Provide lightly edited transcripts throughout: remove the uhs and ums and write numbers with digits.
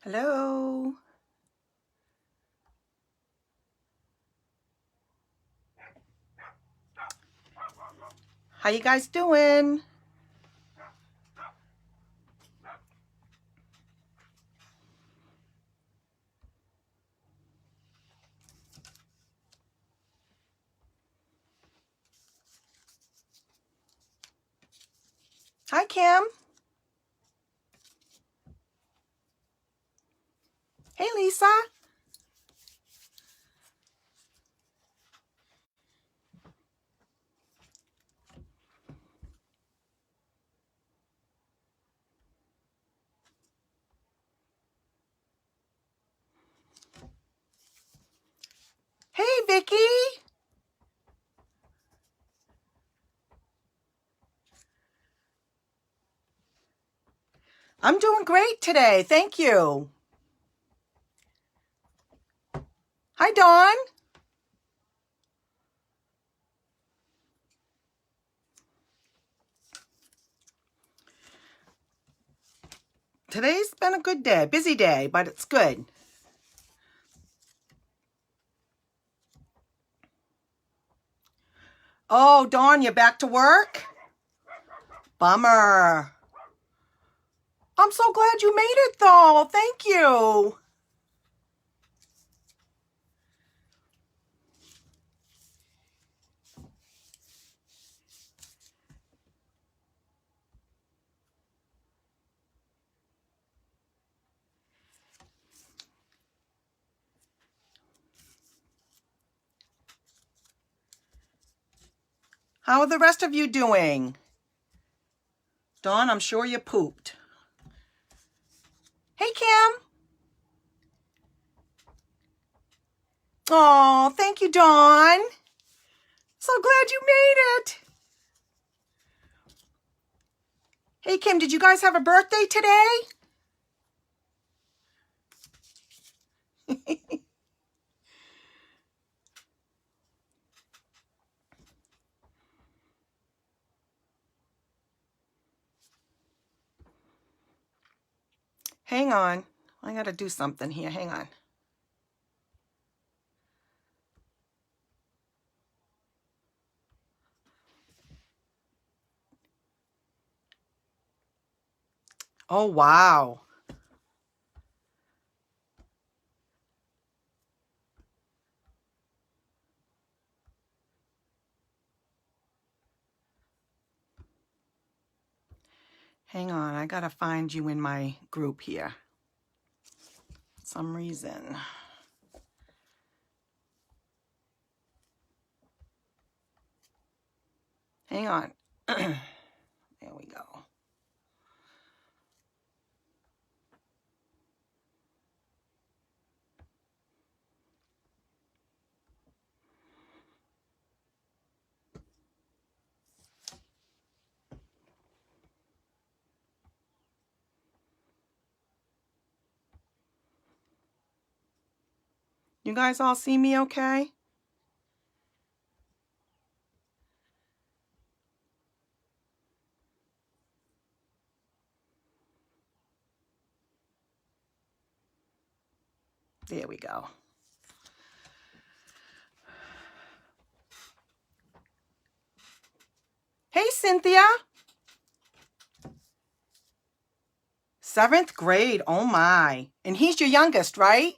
Hello. How you guys doing? Hi, Kim. Hey, Lisa. Hey, Vicky. I'm doing great today. Thank you. Hi, Dawn. Today's been a good day, busy day, but it's good. Oh, Dawn, you're back to work? Bummer. I'm so glad you made it, though. Thank you. How are the rest of you doing? Dawn, I'm sure you pooped. Hey, Kim. Oh, thank you, Dawn. So glad you made it. Hey, Kim, did you guys have a birthday today? Hang on. I got to do something here. Hang on. Oh, wow. Hang on. I got to find you in my group here. For some reason. Hang on. There we go. You guys all see me okay? There we go. Hey, Cynthia. 7th grade. Oh, my. And he's your youngest, right?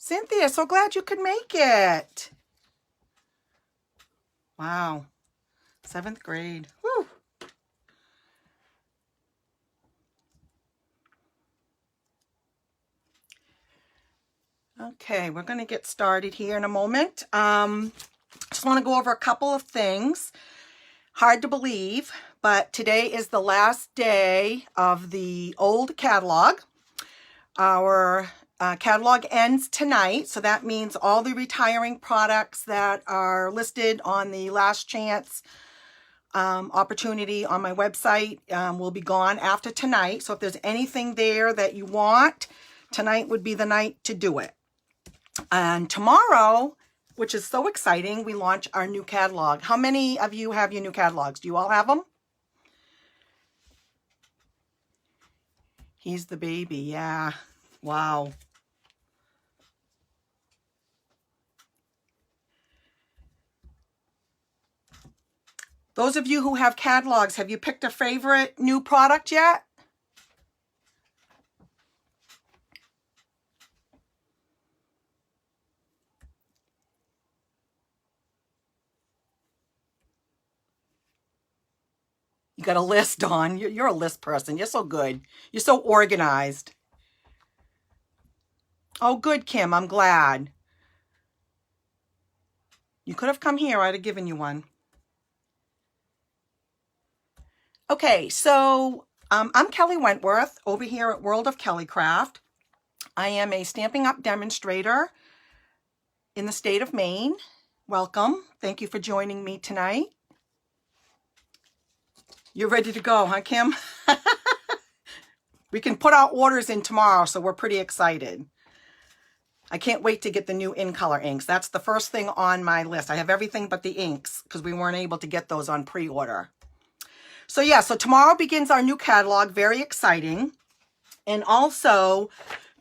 Cynthia, so glad you could make it. Wow. 7th grade. Whew. Okay, we're going to get started here in a moment. Just want to go over a couple of things. Hard to believe, but today is the last day of the old catalog. Our catalog ends tonight, so that means all the retiring products that are listed on the last chance opportunity on my website will be gone after tonight. So if there's anything there that you want, tonight would be the night to do it. And tomorrow, which is so exciting, we launch our new catalog. How many of you have your new catalogs? Do you all have them? He's the baby, yeah. Wow. Those of you who have catalogs, have you picked a favorite new product yet? You got a list, Dawn. You're a list person. You're so good. You're so organized. Oh, good, Kim. I'm glad. You could have come here. I'd have given you one. Okay, so I'm Kelly Wentworth over here at World of Kelly Craft. I am a Stampin' Up! Demonstrator in the state of Maine. Welcome. Thank you for joining me tonight. You're ready to go, huh, Kim? We can put our orders in tomorrow, so we're pretty excited. I can't wait to get the new in-color inks. That's the first thing on my list. I have everything but the inks because we weren't able to get those on pre-order. So yeah, so tomorrow begins our new catalog. Very exciting. And also,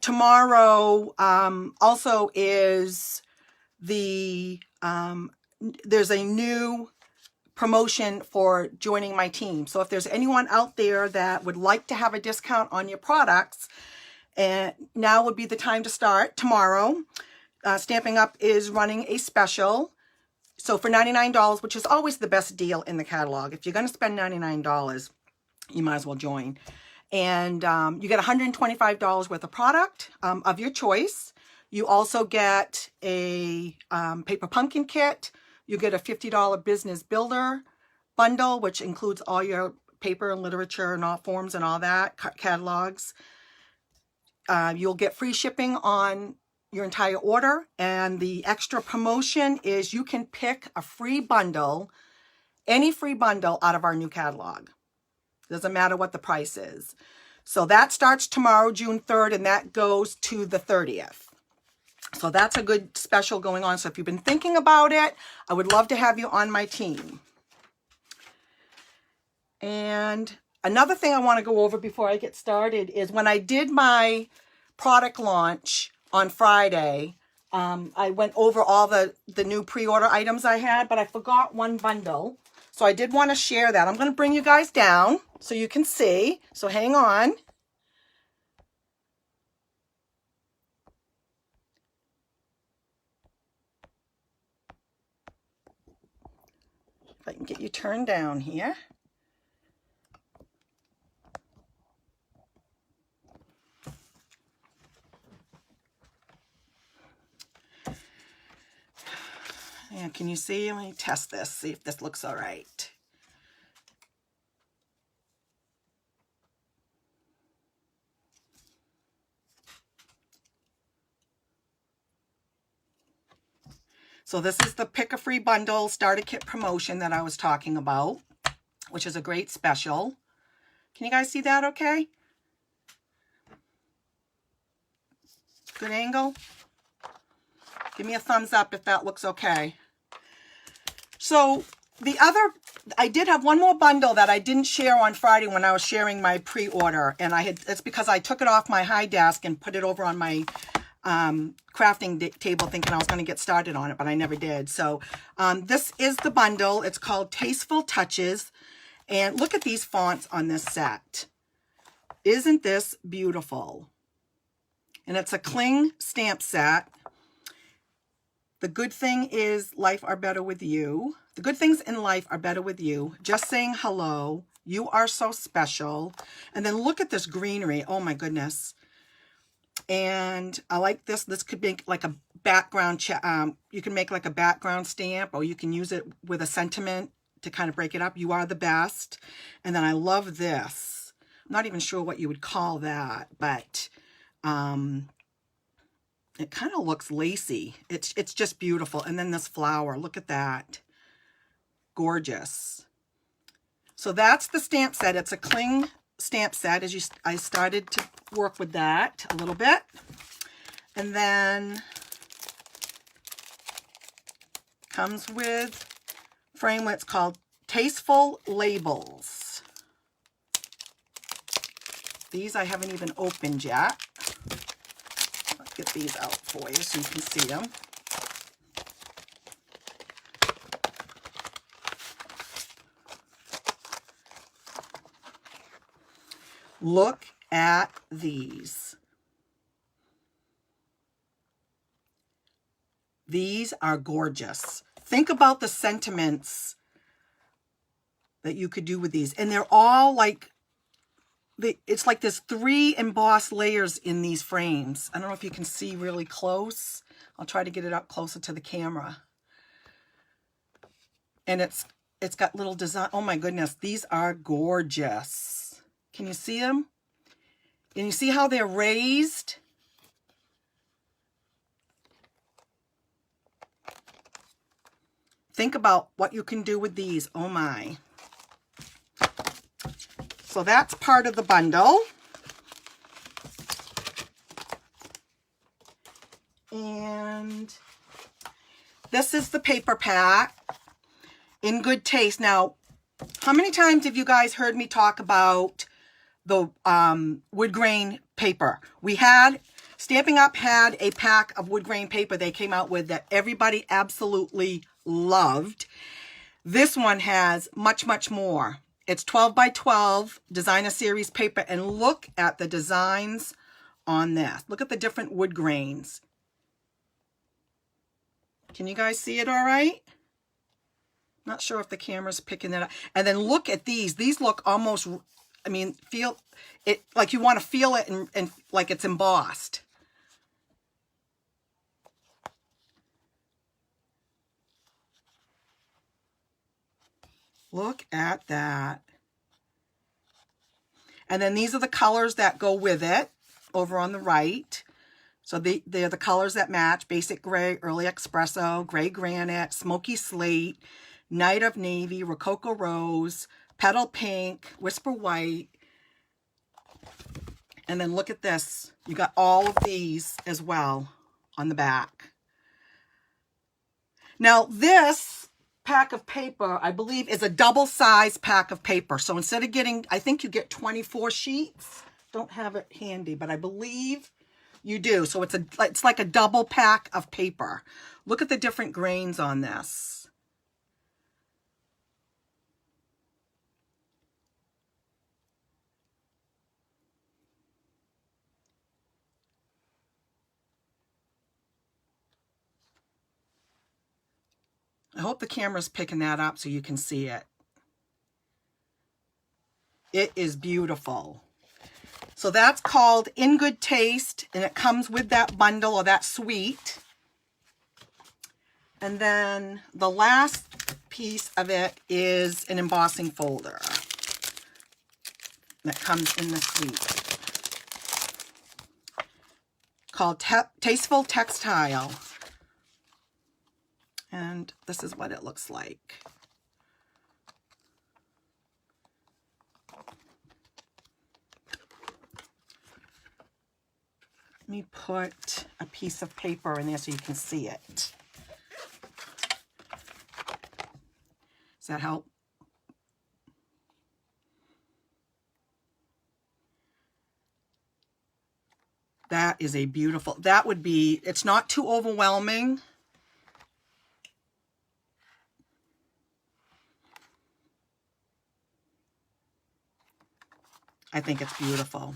tomorrow also is the, there's a new promotion for joining my team. So if there's anyone out there that would like to have a discount on your products, and now would be the time to start tomorrow. Stampin' Up! Is running a special. So for $99, which is always the best deal in the catalog, if you're going to spend $99, you might as well join. And you get $125 worth of product of your choice. You also get a paper pumpkin kit. You get a $50 business builder bundle, which includes all your paper and literature and all forms and all that, catalogs. You'll get free shipping on your entire order. And the extra promotion is you can pick a free bundle, any free bundle out of our new catalog. Doesn't matter what the price is. So that starts tomorrow, June 3rd, and that goes to the 30th. So that's a good special going on. So if you've been thinking about it, I would love to have you on my team. And another thing I want to go over before I get started is when I did my product launch on Friday, I went over all the new pre-order items I had, but I forgot one bundle. So I did want to share that. I'm going to bring you guys down so you can see. So hang on. If I can get you turned down here. And can you see? Let me test this, see if this looks all right. So this is the Pick a Free Bundle Starter Kit promotion that I was talking about, which is a great special. Can you guys see that okay? Good angle? Give me a thumbs up if that looks okay. So I did have one more bundle that I didn't share on Friday when I was sharing my pre-order, and it's because I took it off my high desk and put it over on my crafting table thinking I was going to get started on it, but I never did. So this is the bundle. It's called Tasteful Touches, and look at these fonts on this set. Isn't this beautiful? And it's a cling stamp set. The good thing is life are better with you. The good things in life are better with you. Just saying hello. You are so special. And then look at this greenery. Oh my goodness. And I like this. This could make like a background. You can make like a background stamp, or you can use it with a sentiment to kind of break it up. You are the best. And then I love this. I'm not even sure what you would call that, but it kind of looks lacy. It's just beautiful. And then this flower, look at that. Gorgeous. So that's the stamp set. It's a cling stamp set. I started to work with that a little bit. And then Comes with framelits called Tasteful Labels. These I haven't even opened yet. Let's get these out for you so you can see them. Look at these. These are gorgeous. Think about the sentiments that you could do with these. And they're all like, it's like there's 3 embossed layers in these frames. I don't know if you can see really close. I'll try to get it up closer to the camera. And it's got little design. Oh my goodness, these are gorgeous. Can you see them? And you see how they're raised? Think about what you can do with these. Oh my. So that's part of the bundle. And this is the paper pack, In Good Taste. Now, how many times have you guys heard me talk about the wood grain paper? Stampin' Up! Had a pack of wood grain paper they came out with that everybody absolutely loved. This one has much, much more. It's 12 by 12 designer series paper, and look at the designs on this. Look at the different wood grains. Can you guys see it all right? Not sure if the camera's picking that up. And then look at these. These look almost, I mean, feel it like you want to feel it and like it's embossed. Look at that. And then these are the colors that go with it over on the right. So they're the colors that match: Basic Gray, Early Espresso, Gray Granite, Smoky Slate, Night of Navy, Rococo Rose, Petal Pink, Whisper White. And then look at this. You got all of these as well on the back. Now this pack of paper, I believe, is a double-size pack of paper. So instead of getting, I think you get 24 sheets. Don't have it handy, but I believe you do. So it's like a double pack of paper. Look at the different grains on this. I hope the camera's picking that up so you can see it. It is beautiful. So that's called In Good Taste, and it comes with that bundle or that suite. And then the last piece of it is an embossing folder that comes in the suite called Tasteful Textile. And this is what it looks like. Let me put a piece of paper in there so you can see it. Does that help? That is a beautiful, that would be, it's not too overwhelming. I think it's beautiful.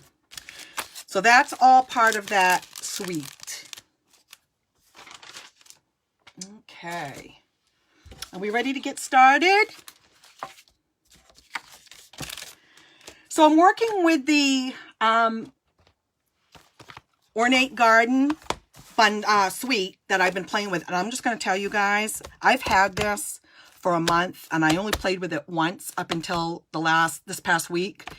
So that's all part of that suite. Okay. Are we ready to get started? So I'm working with the Ornate Garden suite that I've been playing with. And I'm just going to tell you guys, I've had this for a month and I only played with it once up until this past week.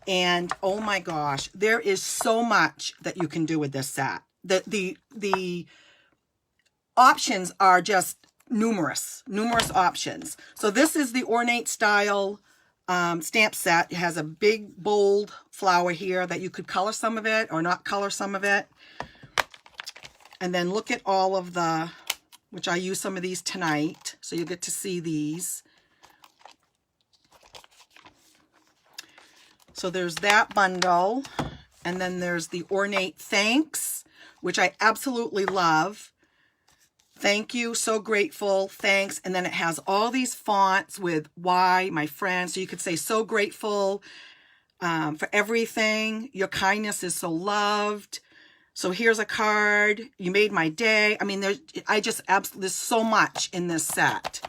And oh my gosh, there is so much that you can do with this set. The options are just numerous options. So this is the Ornate style stamp set. It has a big bold flower here that you could color some of it or not color some of it. And then look at all of the which I use some of these tonight, so you'll get to see these. So there's that bundle, and then there's the Ornate Thanks, which I absolutely love. Thank you, so grateful, thanks. And then it has all these fonts with why, my friend. So you could say, so grateful for everything. Your kindness is so loved. So here's a card. You made my day. I mean, there's so much in this set.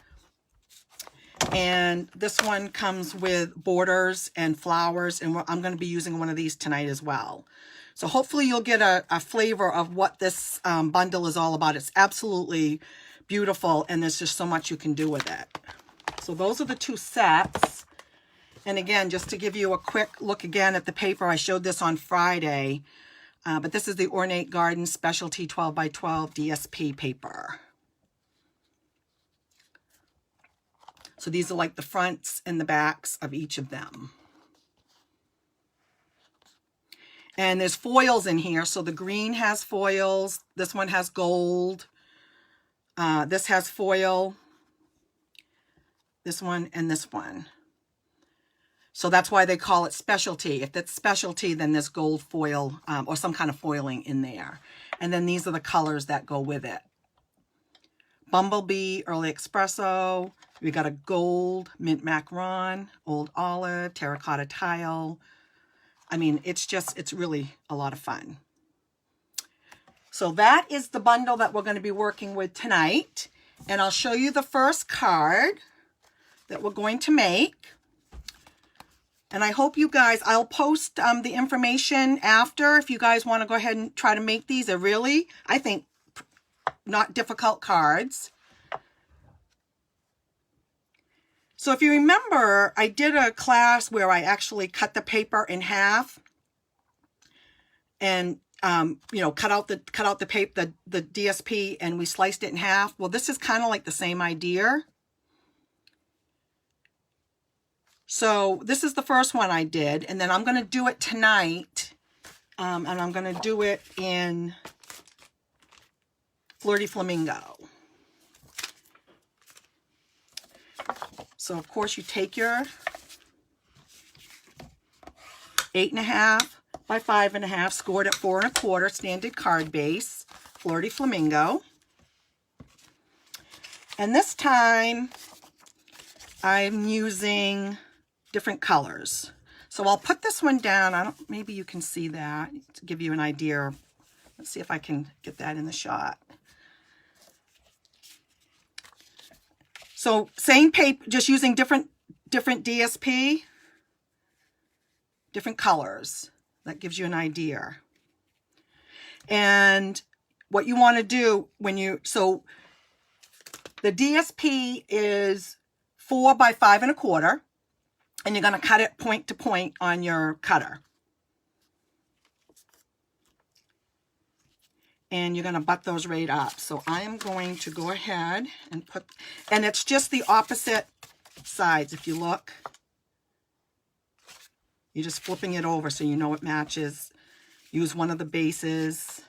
And this one comes with borders and flowers, and I'm going to be using one of these tonight as well. So hopefully you'll get a flavor of what this bundle is all about. It's absolutely beautiful, and there's just so much you can do with it. So those are the two sets. And again, just to give you a quick look again at the paper, I showed this on Friday, but this is the Ornate Garden Specialty 12 by 12 DSP paper. So these are like the fronts and the backs of each of them. And there's foils in here. So the green has foils. This one has gold. This has foil. This one and this one. So that's why they call it specialty. If it's specialty, then there's gold foil or some kind of foiling in there. And then these are the colors that go with it. Bumblebee, Early Espresso. We got a gold, mint macaron, old olive, terracotta tile. I mean, it's really a lot of fun. So that is the bundle that we're going to be working with tonight. And I'll show you the first card that we're going to make. And I hope you guys, I'll post the information after if you guys want to go ahead and try to make these. They're really, I think, not difficult cards. So if you remember, I did a class where I actually cut the paper in half and you know, cut out the paper, the DSP, and we sliced it in half. Well, this is kind of like the same idea. So this is the first one I did, and then I'm going to do it tonight, and I'm going to do it in Flirty Flamingo. So of course you take your 8.5 by 5.5, scored at 4 1/4 standard card base, Flirty Flamingo. And this time I'm using different colors. So I'll put this one down. Maybe you can see that to give you an idea. Let's see if I can get that in the shot. So same paper, just using different DSP, different colors. That gives you an idea. And what you want to do so the DSP is 4 by 5 1/4, and you're going to cut it point to point on your cutter. And you're going to butt those right up. So I am going to go ahead and and it's just the opposite sides. If you look, you're just flipping it over so you know it matches. Use one of the bases.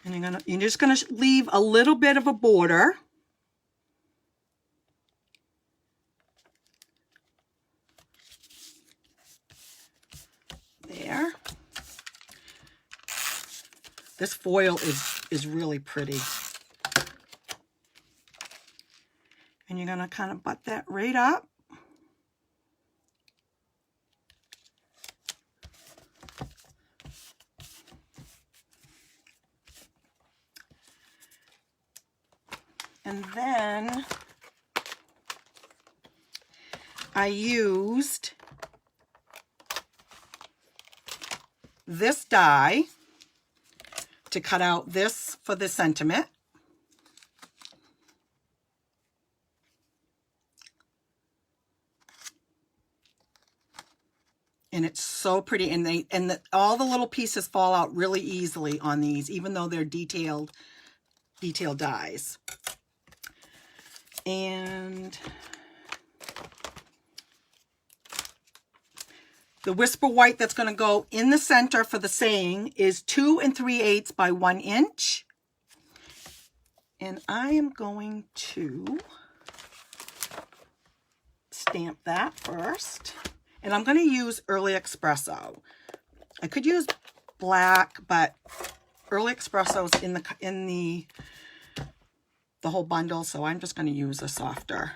And you're just going to leave a little bit of a border. There. This foil is really pretty. And you're going to kind of butt that right up. And then I used this die to cut out this for the sentiment. And it's so pretty, and all the little pieces fall out really easily on these, even though they're detailed dies. And The whisper white that's going to go in the center for the saying is 2 3/8 by 1 inch. And I am going to stamp that first. And I'm going to use Early Espresso. I could use black, but Early Espresso's in the whole bundle, so I'm just going to use a softer.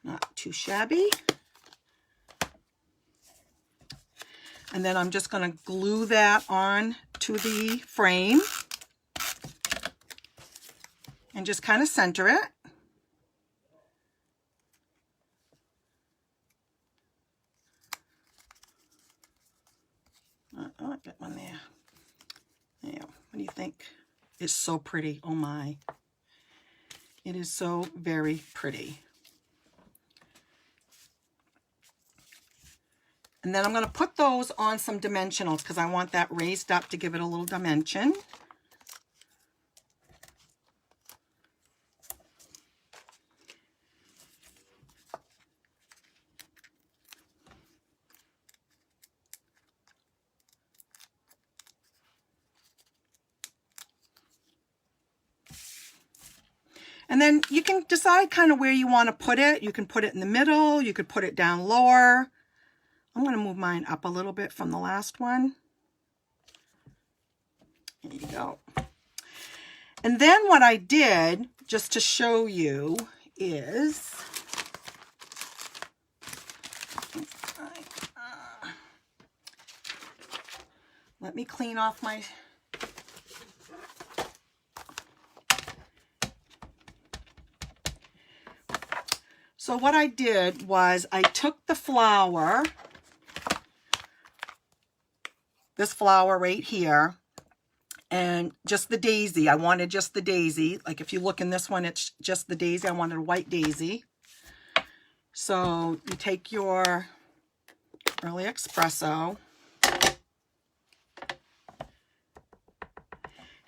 Not too shabby. And then I'm just going to glue that on to the frame and just kind of center it. Oh, I got one there. Yeah, what do you think? It's so pretty. Oh my. It is so very pretty. And then I'm going to put those on some dimensionals because I want that raised up to give it a little dimension. And then you can decide kind of where you want to put it. You can put it in the middle. You could put it down lower. I'm going to move mine up a little bit from the last one. There you go. And then what I did, just to show you, is let me clean off my... So what I did was I took the flower, this flower right here, and just the daisy. I wanted just the daisy. Like if you look in this one, it's just the daisy. I wanted a white daisy. So you take your Early Espresso,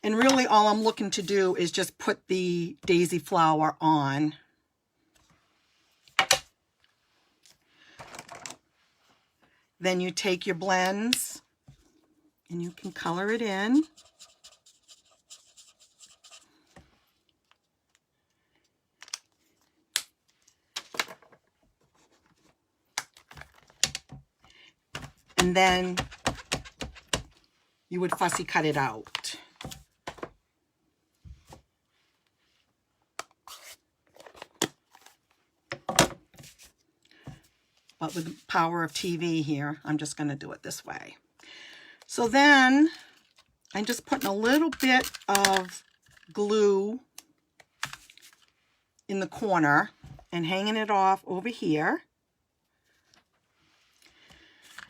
and really all I'm looking to do is just put the daisy flower on. Then you take your blends and you can color it in. And then you would fussy cut it out. But with the power of TV here, I'm just going to do it this way. So then I'm just putting a little bit of glue in the corner and hanging it off over here.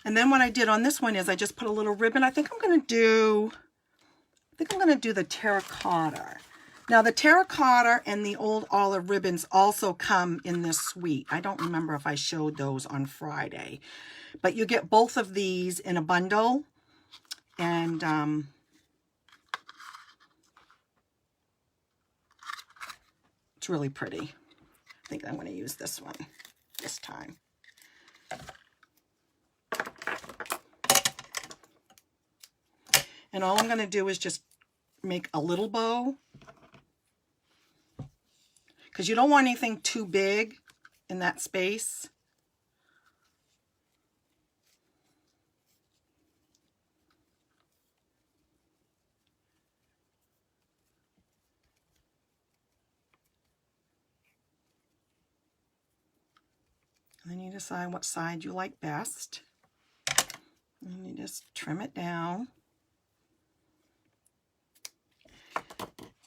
And then what I did on this one is I just put a little ribbon. I think I'm going to do the terracotta. Now the terracotta and the old olive ribbons also come in this suite. I don't remember if I showed those on Friday, but you get both of these in a bundle, and it's really pretty. I think I'm going to use this one this time. And all I'm going to do is just make a little bow, because you don't want anything too big in that space. And then you decide what side you like best. And you just trim it down.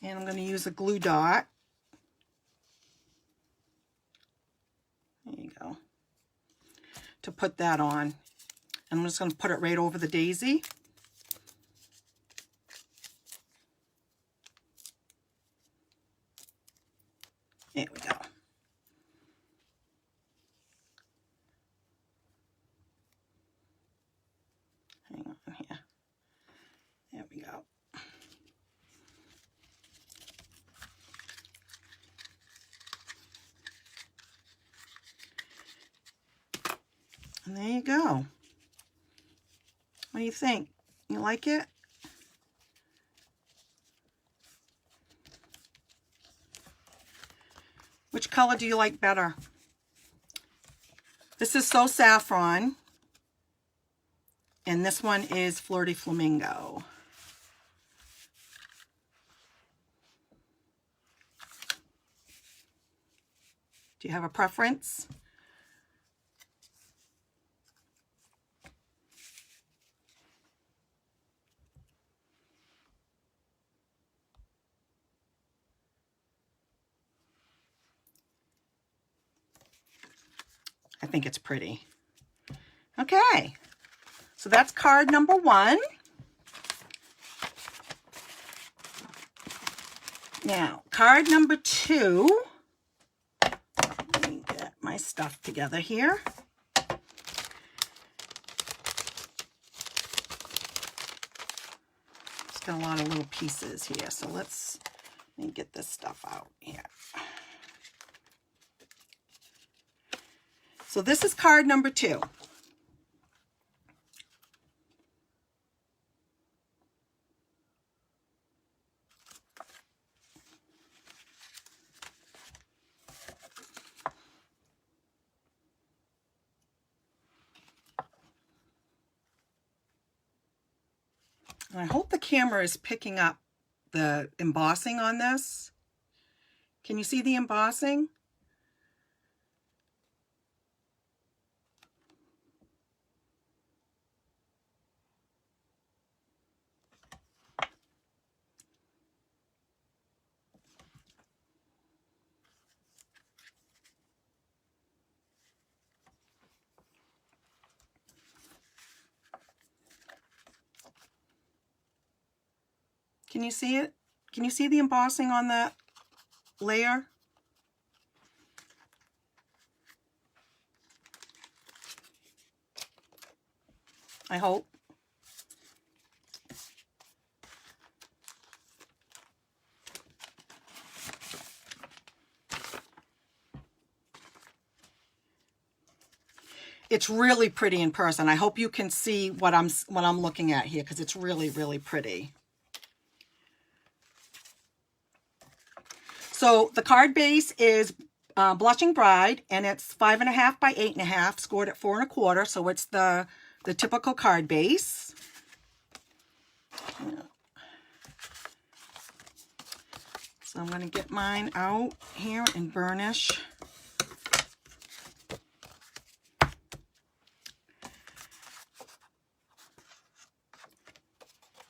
And I'm going to use a glue dot. There you go. To put that on. And I'm just going to put it right over the daisy. There we go. Hang on here. There we go. And there you go. What do you think? You like it? Which color do you like better? This is So Saffron. And this one is Flirty Flamingo. Do you have a preference? I think it's pretty. Okay, so that's card number 1. Now, card number 2. Let me get my stuff together here. It's got a lot of little pieces here, so let me get this stuff out here. So this is card number 2. And I hope the camera is picking up the embossing on this. Can you see the embossing? Can you see it? Can you see the embossing on that layer? I hope. It's really pretty in person. I hope you can see what I'm looking at here, because it's really, really pretty. So the card base is Blushing Bride, and it's 5.5 by 8.5, scored at 4 1/4. So it's the typical card base. So I'm going to get mine out here and burnish.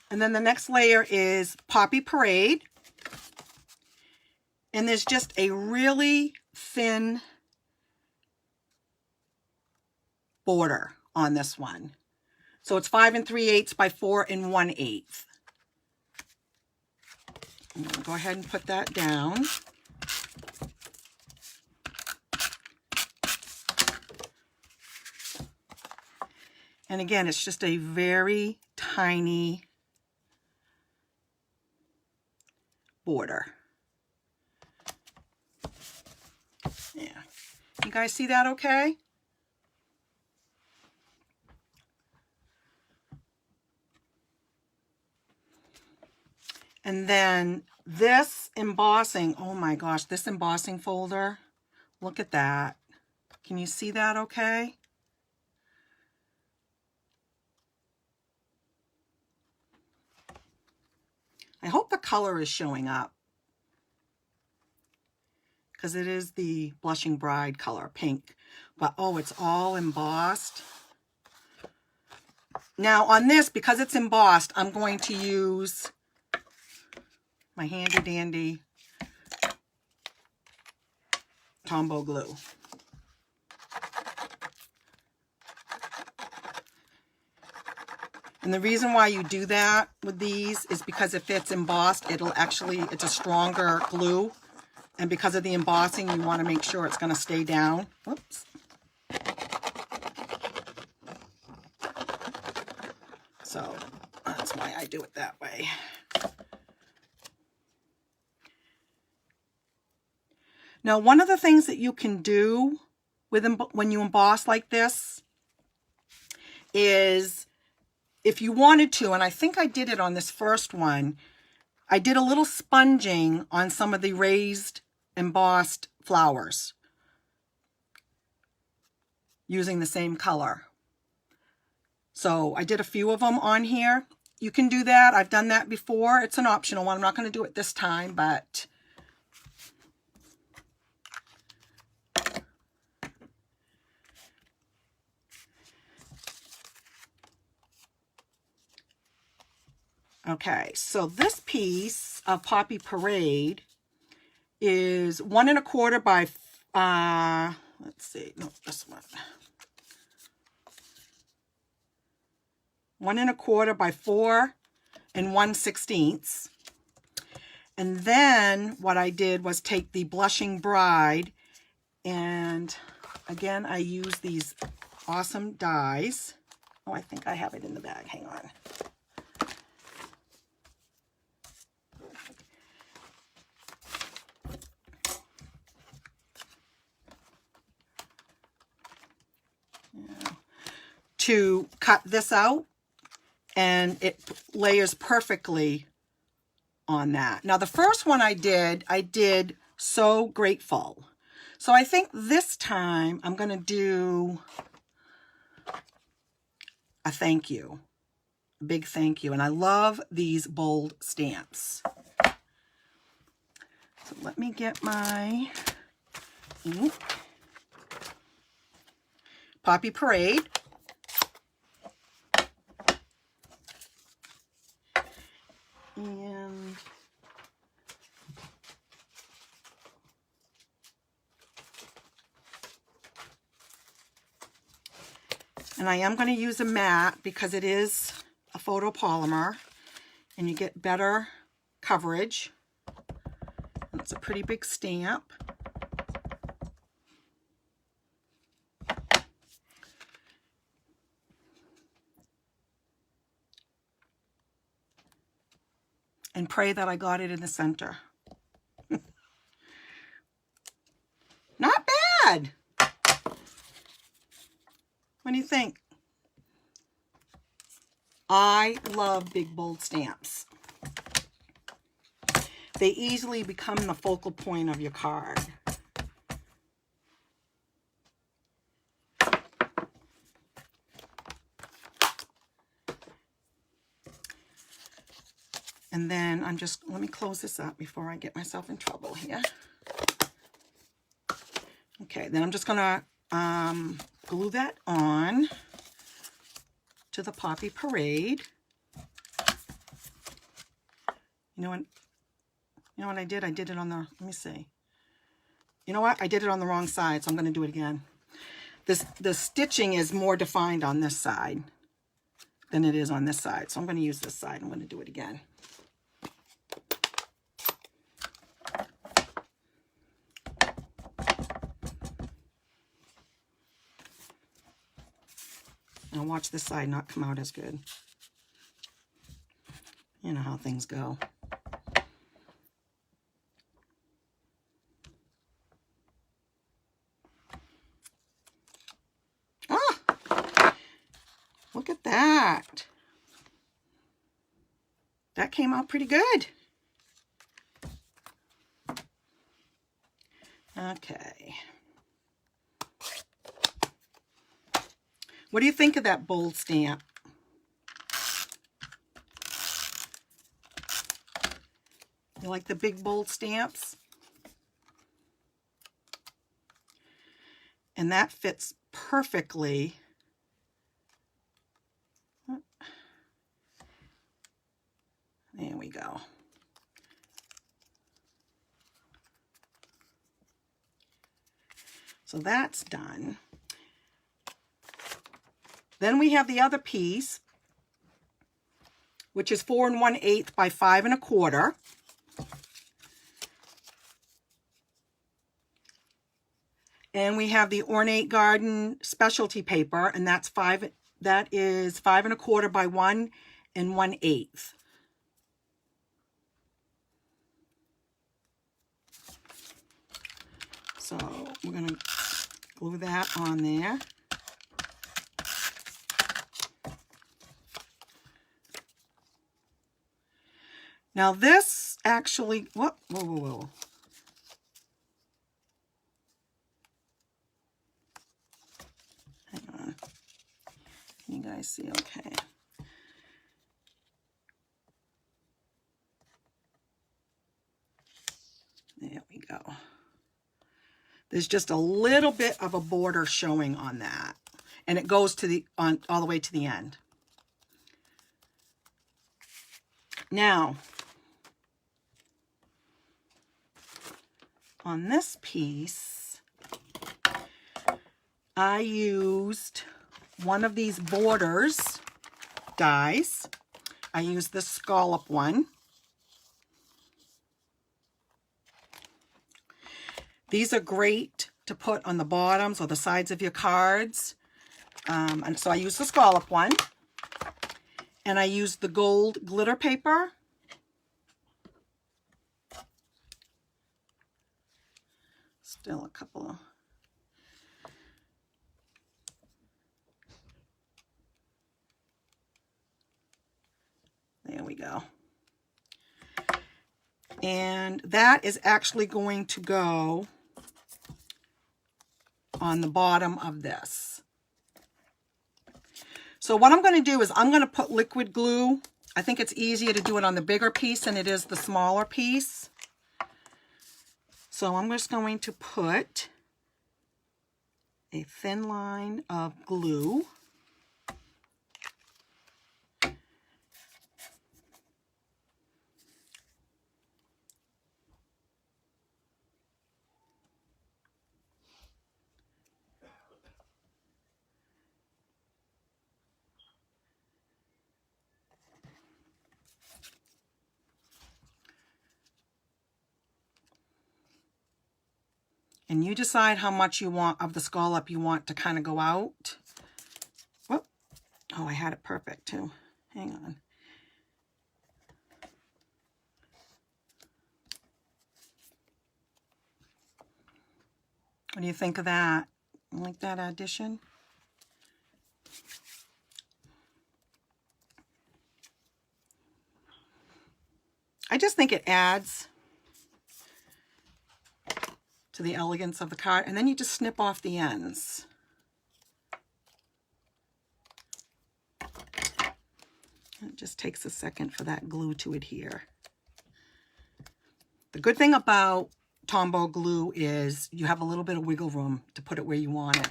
And then the next layer is Poppy Parade. And there's just a really thin border on this one. So it's 5 3/8 by 4 1/8. I'm going to go ahead and put that down. And again, it's just a very tiny border. Yeah. You guys see that okay? And then this embossing, oh my gosh, this embossing folder, look at that. Can you see that okay? I hope the color is showing up, because it is the Blushing Bride color, pink. But oh, it's all embossed. Now on this, because it's embossed, I'm going to use my handy dandy Tombow glue. And the reason why you do that with these is because if it's embossed, it's a stronger glue. And because of the embossing, you want to make sure it's going to stay down. Whoops. So that's why I do it that way. Now, one of the things that you can do with when you emboss like this is if you wanted to, and I think I did it on this first one, I did a little sponging on some of the raised embossed flowers using the same color. So I did a few of them on here. You can do that. I've done that before. It's an optional one. I'm not going to do it this time, but okay, so this piece of Poppy Parade is 1 1/4 by, let's see, no, this one. 1 1/4 by 4 1/16. And then what I did was take the Blushing Bride, and again, I use these awesome dies. Oh, I think I have it in the bag. Hang on. To cut this out, and it layers perfectly on that. Now the first one I did So Grateful. So I think this time I'm going to do a thank you, a big thank you. And I love these bold stamps. So let me get my ink. Poppy Parade. And I am going to use a matte because it is a photopolymer and you get better coverage. And it's a pretty big stamp. And pray that I got it in the center. Not bad. What do you think? I love big bold stamps. They easily become the focal point of your card. And then let me close this up before I get myself in trouble here. Okay, then I'm just gonna glue that on to the Poppy Parade. You know what I did? I did it on the, let me see. You know what? I did it on the wrong side, so I'm going to do it again. The stitching is more defined on this side than it is on this side. So I'm going to use this side. I'm going to do it again. And watch this side not come out as good. You know how things go. Ah! Look at that. That came out pretty good. Okay. What do you think of that bold stamp? You like the big bold stamps? And that fits perfectly. There we go. So that's done. Then we have the other piece, which is 4 1/8 by 5 1/4. And we have the Ornate Garden specialty paper, and that is 5 1/4 by 1 1/8. So we're going to glue that on there. Now this actually, whoa, whoa, whoa, whoa. Hang on. Can you guys see okay? There we go. There's just a little bit of a border showing on that. And it goes to the all the way to the end. Now, on this piece, I used one of these borders dies. I used this scallop one. These are great to put on the bottoms or the sides of your cards. And so I used the scallop one. And I used the gold glitter paper. Still a couple of... There we go. And that is actually going to go on the bottom of this. So what I'm going to do is I'm going to put liquid glue. I think it's easier to do it on the bigger piece than it is the smaller piece. So I'm just going to put a thin line of glue. And you decide how much you want of the scallop you want to kind of go out. Whoop. Oh, I had it perfect too. Hang on. What do you think of that? Like that addition? I just think it adds to the elegance of the card. And then you just snip off the ends. It just takes a second for that glue to adhere. The good thing about Tombow glue is you have a little bit of wiggle room to put it where you want it.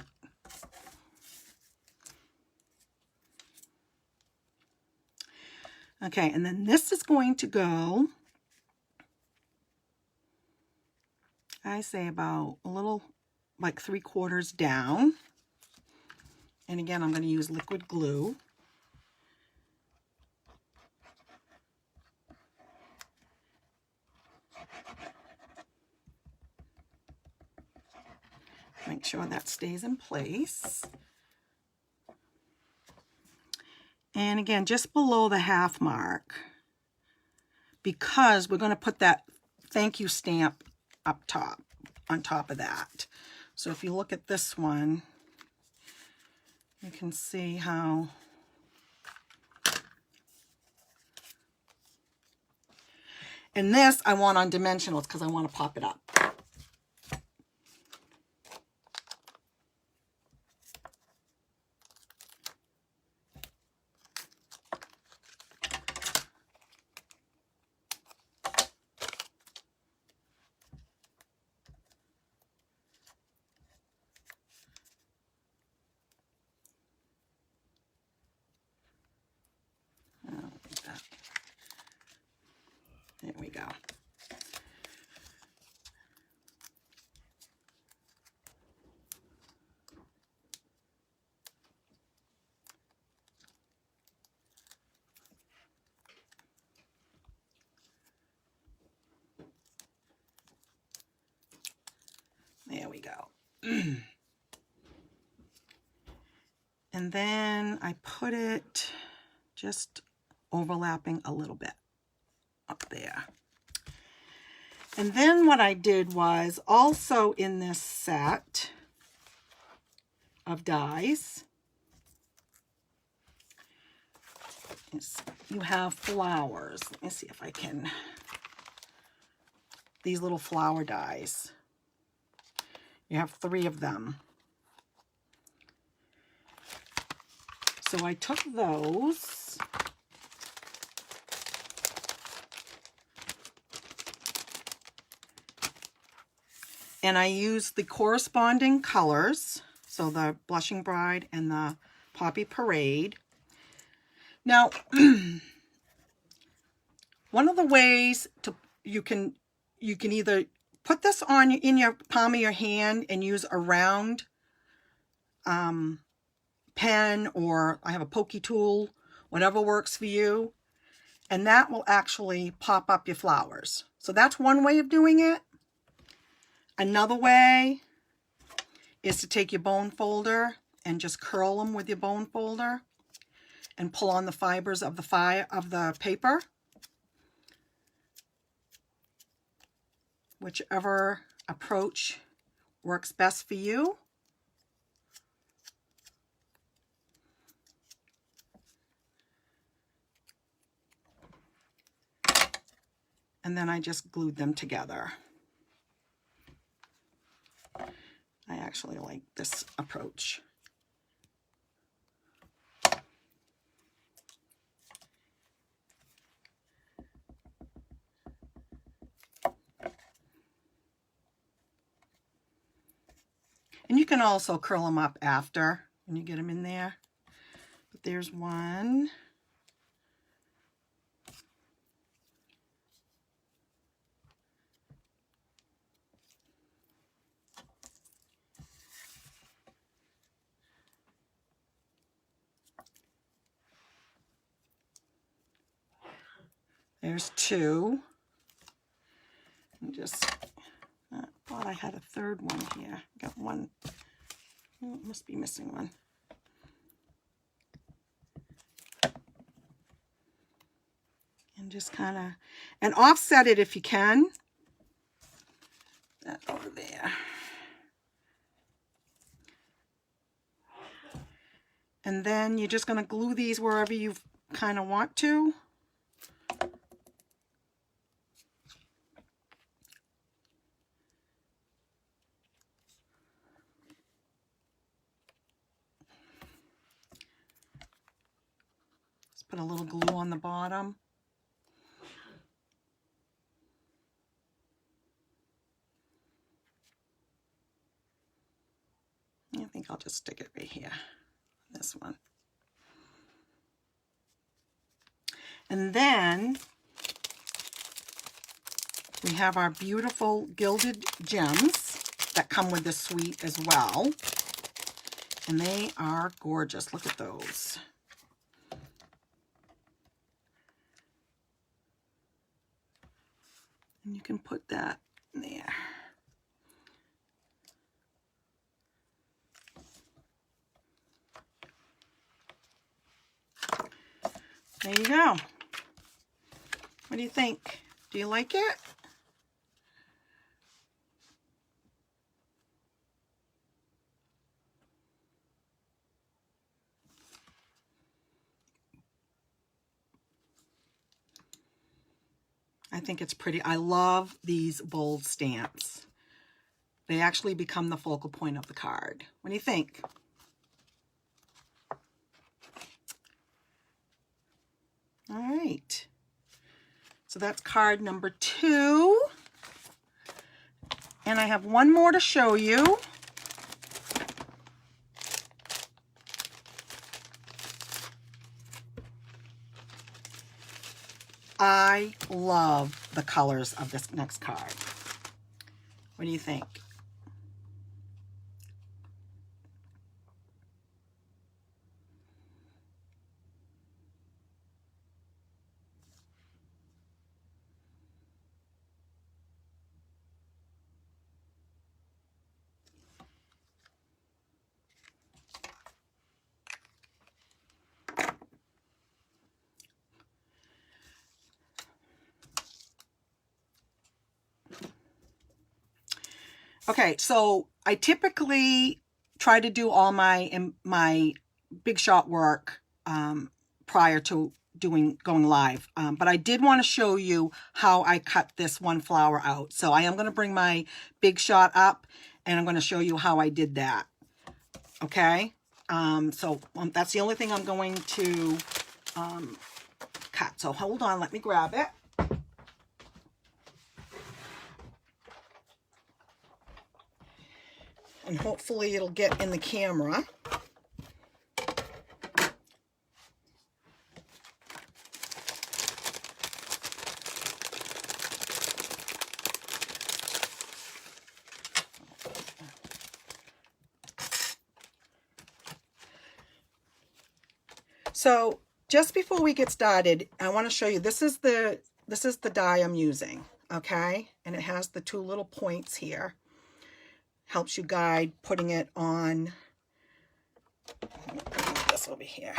Okay, and then this is going to go, I say about a little, like 3/4 down. And again, I'm going to use liquid glue. Make sure that stays in place. And again, just below the half mark, because we're going to put that thank you stamp up top, on top of that. So if you look at this one, you can see how and this I want on dimensionals because I want to pop it up. There we go. There we go. And then I put it just overlapping a little bit up there. And then what I did was also in this set of dies, you have flowers. Let me see if I can, these little flower dies. You have 3 of them. So I took those. And I used the corresponding colors. So the Blushing Bride and the Poppy Parade. Now, one of the ways to you can either put this on in your palm of your hand and use a round pen, or I have a pokey tool, whatever works for you, and that will actually pop up your flowers. So that's one way of doing it. Another way is to take your bone folder and just curl them with your bone folder and pull on the fibers of the paper. Whichever approach works best for you. And then I just glued them together. I actually like this approach. And you can also curl them up after when you get them in there. But there's one. There's 2. And just, I thought I had a 3rd one here. Got one. Oh, must be missing one. And just kind of, and offset it if you can. That over there. And then you're just going to glue these wherever you kind of want to. Just put a little glue on the bottom. I think I'll just stick it right here, this one. And then we have our beautiful gilded gems that come with the suite as well. And they are gorgeous. Look at those. And you can put that there. There you go. What do you think? Do you like it? I think it's pretty. I love these bold stamps. They actually become the focal point of the card. What do you think? All right. So that's card number 2. And I have one more to show you. I love the colors of this next card. What do you think? Okay, so I typically try to do all my big shot work prior to going live. But I did want to show you how I cut this one flower out. So I am going to bring my Big Shot up and I'm going to show you how I did that. Okay. That's the only thing I'm going to cut. So hold on, let me grab it. And hopefully it'll get in the camera. So just before we get started, I want to show you, this is the die I'm using, okay? And it has the two little points here. Helps you guide putting it on. This will be here.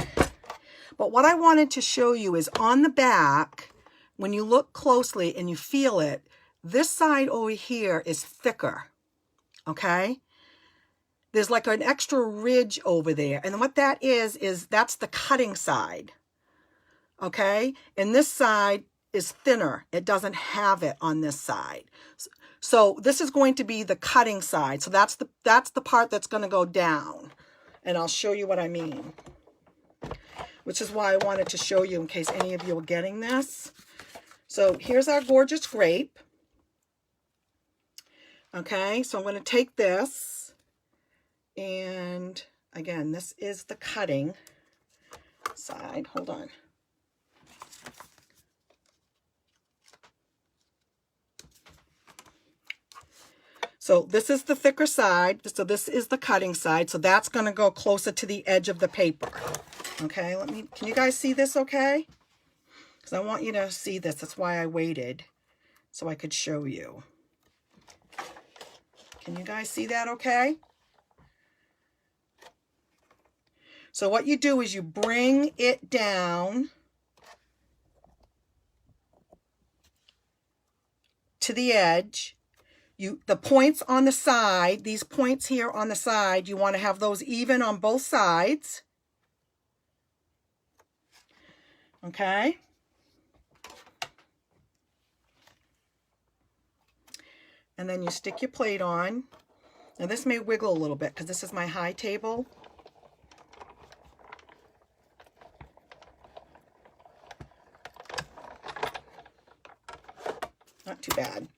But what I wanted to show you is on the back, when you look closely and you feel it, this side over here is thicker, okay? There's like an extra ridge over there. And what that is that's the cutting side, okay? And this side is thinner. It doesn't have it on this side. So this is going to be the cutting side. So that's the part that's going to go down. And I'll show you what I mean. Which is why I wanted to show you in case any of you are getting this. So here's our gorgeous grape. Okay, so I'm going to take this. And again, this is the cutting side. Hold on. So this is the thicker side. So this is the cutting side. So that's going to go closer to the edge of the paper. Okay, can you guys see this okay? Because I want you to see this. That's why I waited, so I could show you. Can you guys see that okay? So what you do is you bring it down to the edge. The points on the side, these points here on the side, you want to have those even on both sides. Okay? And then you stick your plate on. Now this may wiggle a little bit because this is my high table. Not too bad.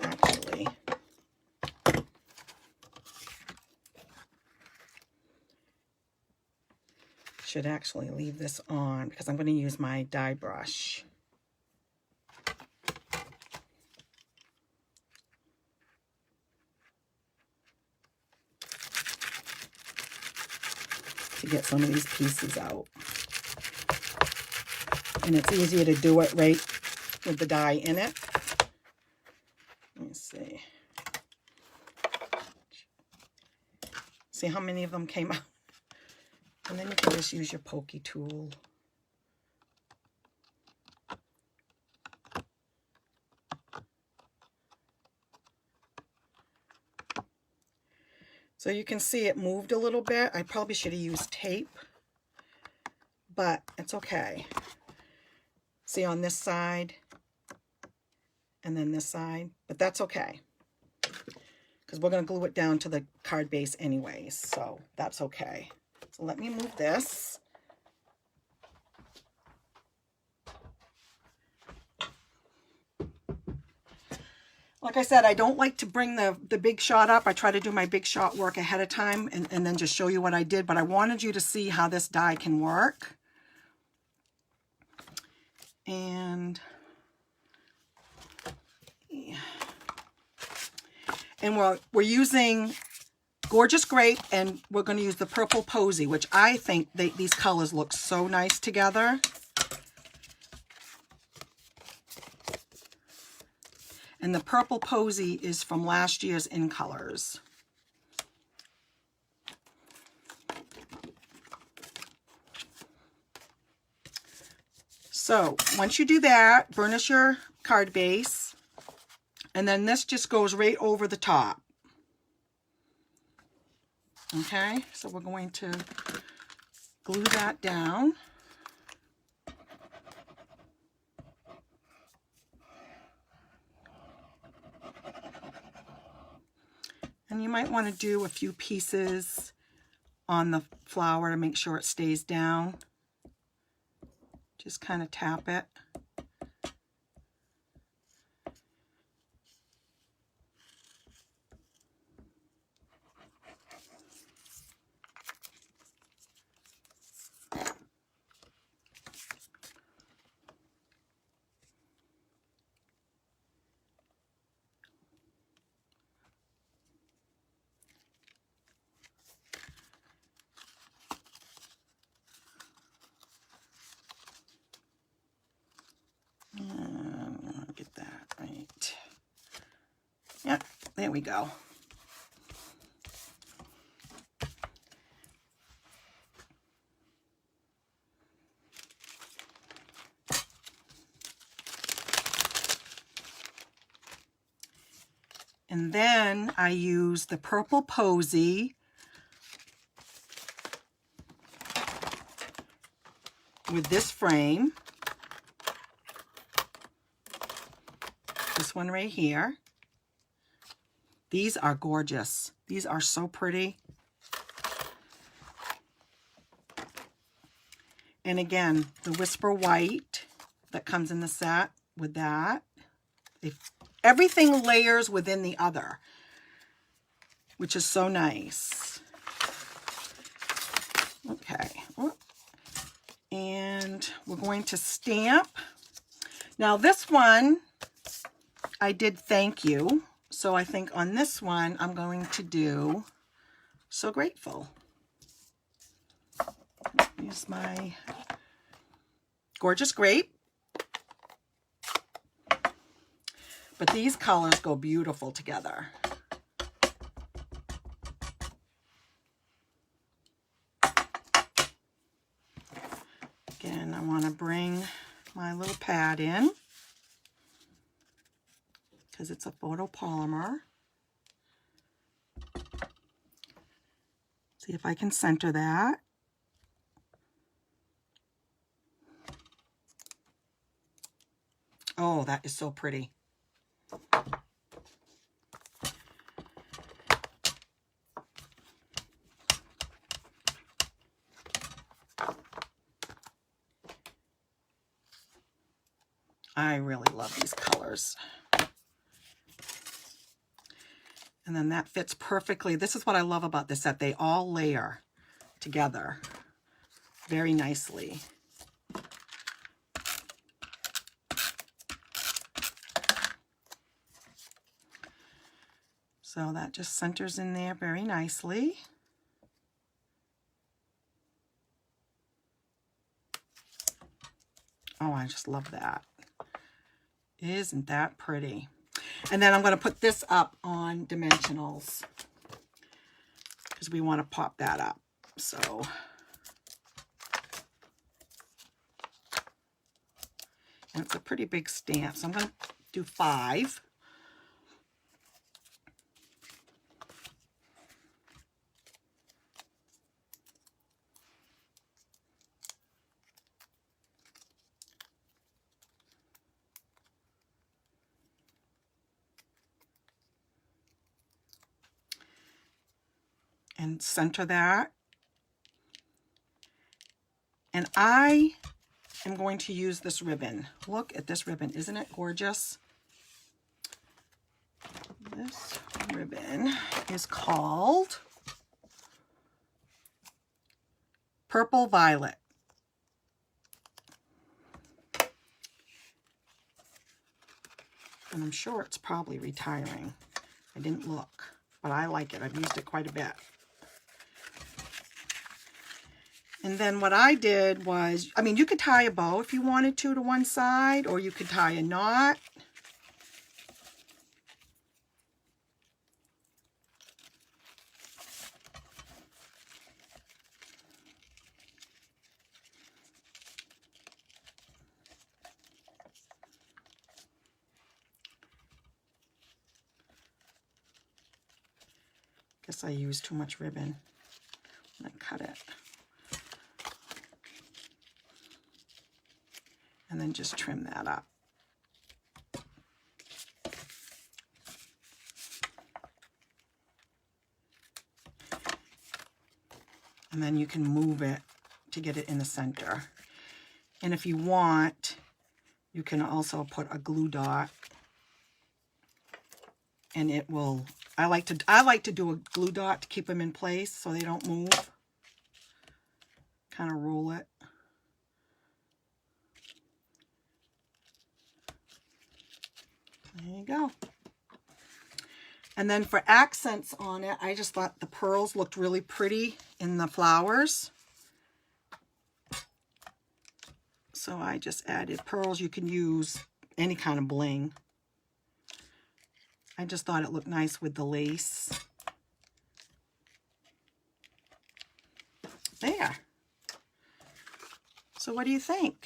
Actually, should actually leave this on because I'm going to use my die brush. To get some of these pieces out. And it's easier to do it right with the die in it. Let me see. See how many of them came out? And then you can just use your pokey tool. So you can see it moved a little bit. I probably should have used tape, but it's okay. See on this side and then this side, but that's okay because we're going to glue it down to the card base anyways, so that's okay. So let me move this. Like I said, I don't like to bring the Big Shot up. I try to do my Big Shot work ahead of time and then just show you what I did. But I wanted you to see how this die can work. And we're using Gorgeous Grape, and we're going to use the Purple Posy, which I think these colors look so nice together. And the Purple Posy is from last year's In Colors. So once you do that, burnish your card base, and then this just goes right over the top. Okay, so we're going to glue that down. And you might want to do a few pieces on the flower to make sure it stays down. Just kind of tap it. Get that right. Yep, there we go. And then I use the purple posy with this frame. This one right here. These are gorgeous. These are so pretty. And again, the Whisper White that comes in the set with that. Everything layers within the other, which is so nice. Okay. And we're going to stamp. Now this one, I did thank you. So I think on this one, I'm going to do So Grateful. Use my gorgeous grape. But these colors go beautiful together. Again, I want to bring my little pad in because it's a photopolymer. See if I can center that. Oh, that is so pretty. I really love these colors. And then that fits perfectly. This is what I love about this set. They all layer together very nicely. So that just centers in there very nicely. Oh, I just love that. Isn't that pretty? And then I'm going to put this up on dimensionals because we want to pop that up. So and it's a pretty big stamp. So I'm going to do 5. And center that. And I am going to use this ribbon. Look at this ribbon. Isn't it gorgeous? This ribbon is called Purple Violet. And I'm sure it's probably retiring. I didn't look, but I like it. I've used it quite a bit. And then what I did was, I mean, you could tie a bow if you wanted to one side, or you could tie a knot. Guess I used too much ribbon. I'm gonna cut it. And then just trim that up. And then you can move it to get it in the center. And if you want, you can also put a glue dot, and it will, I like to do a glue dot to keep them in place so they don't move. Kind of roll it. There you go. And then for accents on it, I just thought the pearls looked really pretty in the flowers. So I just added pearls. You can use any kind of bling. I just thought it looked nice with the lace. There. So what do you think?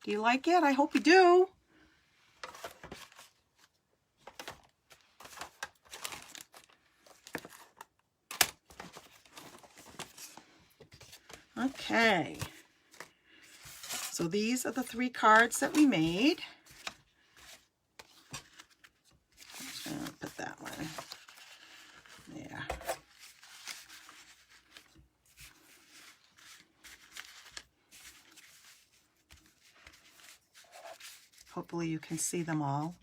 Do you like it? I hope you do. Okay. So these are the 3 cards that we made. I'm just going to put that one there. Hopefully you can see them all.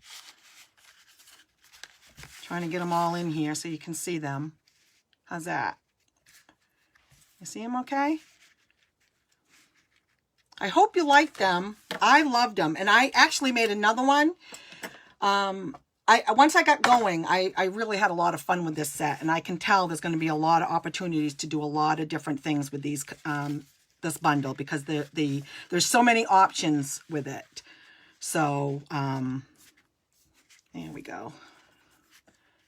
Trying to get them all in here so you can see them. How's that? You see them okay? I hope you liked them. I loved them. And I actually made another one. Once I got going, I really had a lot of fun with this set. And I can tell there's going to be a lot of opportunities to do a lot of different things with these this bundle, because there's so many options with it. So, there we go.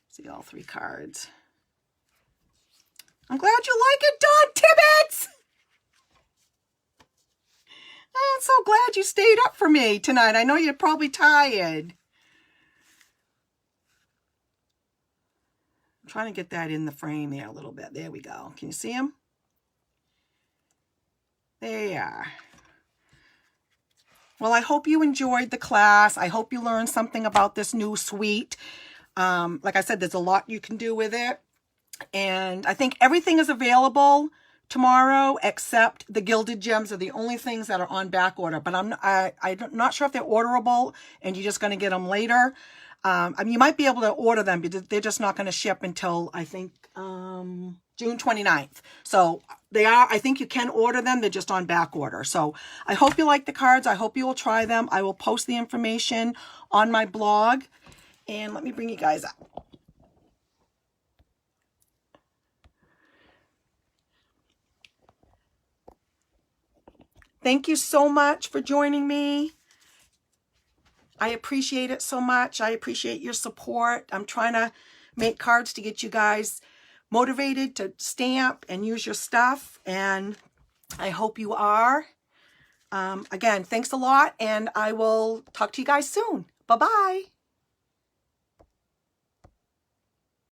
See all 3 cards. I'm glad you like it, Don Tibbetts! I'm so glad you stayed up for me tonight. I know you're probably tired. I'm trying to get that in the frame there a little bit. There we go. Can you see them? There. Well, I hope you enjoyed the class. I hope you learned something about this new suite. Like I said, there's a lot you can do with it. And I think everything is available tomorrow except the gilded gems are the only things that are on back order. But I'm not sure if they're orderable and you're just going to get them later. I mean, you might be able to order them, but they're just not going to ship until, I think, June 29th. So they are, I think you can order them. They're just on back order. So I hope you like the cards. I hope you will try them. I will post the information on my blog. And let me bring you guys up. Thank you so much for joining me. I appreciate it so much. I appreciate your support. I'm trying to make cards to get you guys motivated to stamp and use your stuff. And I hope you are. Again, thanks a lot. And I will talk to you guys soon. Bye-bye.